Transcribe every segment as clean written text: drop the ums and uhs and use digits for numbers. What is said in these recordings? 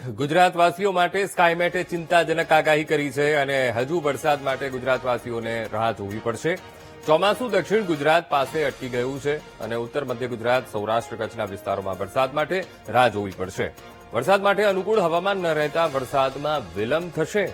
ગુજરાતવાસીઓ માટે સ્કાયમેટે ચિંતાજનક આગાહી કરી છે અને હજુ વરસાદ માટે ગુજરાતવાસીઓને રાહ જોવી પડશે. ચોમાસું દક્ષિણ ગુજરાત પાસે અટકી ગયું છે અને ઉત્તર મધ્ય ગુજરાત, સૌરાષ્ટ્ર, કચ્છના વિસ્તારોમાં વરસાદ માટે રાહ જોવી પડશે. વરસાદ માટે અનુકૂળ હવામાન ન રહેતા વરસાદમાં વિલંબ થશે.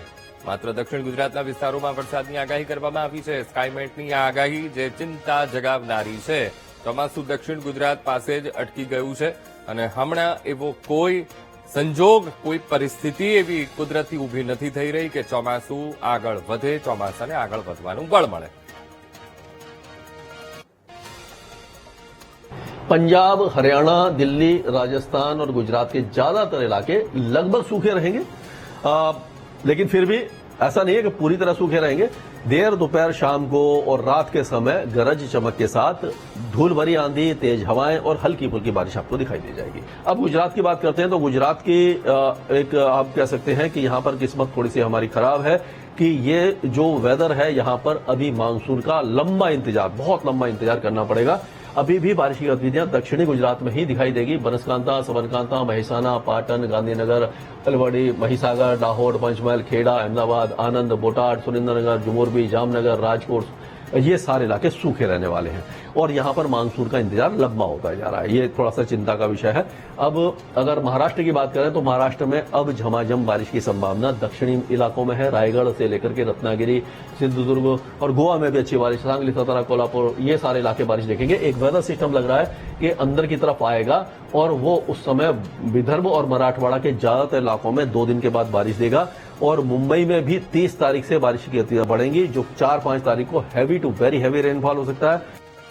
માત્ર દક્ષિણ ગુજરાતના વિસ્તારોમાં વરસાદની આગાહી કરવામાં આવી છે. સ્કાયમેટની આ આગાહી જે ચિંતા જગાવનારી છે. ચોમાસું દક્ષિણ ગુજરાત પાસે જ અટકી ગયું છે અને હમણાં એવો કોઈ સંજોગ, કોઈ પરિસ્થિતિ એવી કુદરતી ઊભી નથી થઈ રહી કે ચોમાસું આગળ વધે, ચોમાસાને આગળ વધવાનું બળ મળે. पंजाब, हरियाणा, दिल्ली, राजस्थान और गुजरात के ज्यादातर इलाके लगभग सूखे रहेंगे, लेकिन फिर भी ऐसा नहीं है कि पूरी तरह सूखे रहेंगे. देर दोपहर, शाम को और रात के समय गरज चमक के साथ धूल भरी आंधी, तेज हवाएं और हल्की फुल्की बारिश आपको दिखाई दे जाएगी. अब गुजरात की बात करते हैं तो गुजरात की एक आप कह सकते हैं कि यहां पर किस्मत थोड़ी सी हमारी खराब है कि ये जो वेदर है यहां पर अभी मानसून का बहुत लंबा इंतजार करना पड़ेगा. अभी भी बारिश की गतिविधियां दक्षिणी गुजरात में ही दिखाई देगी. बनसकांता, सबरकांता, महेसाना, पाटन, गांधीनगर, अलवड़ी, महिसागर, दाहोद, पंचमहल, खेड़ा, अहमदाबाद, आनंद, बोटाड, सुरेंद्रनगर, जुमोरबी, जामनगर, राजकोट, ये सारे इलाके सूखे रहने वाले हैं और यहां पर मानसून का इंतजार लंबा होता जा रहा है. ये थोड़ा सा चिंता का विषय है. अब अगर महाराष्ट्र की बात करें तो महाराष्ट्र में अब झमाझम बारिश की संभावना दक्षिणी इलाकों में है. रायगढ़ से लेकर के रत्नागिरी, सिंधुदुर्ग और गोवा में भी अच्छी बारिश, सांगली, सतारा, कोल्हापुर, ये सारे इलाके बारिश देखेंगे. एक वेदर सिस्टम लग रहा है कि अंदर की तरफ आएगा और वो उस समय विदर्भ और मराठवाड़ा के ज्यादातर इलाकों में 2 दिन के बाद बारिश देगा और मुंबई में भी 30 तारीख से बारिश की गतिविधियां बढ़ेंगी, जो 4-5 तारीख को heavy to very heavy rainfall हो सकता है.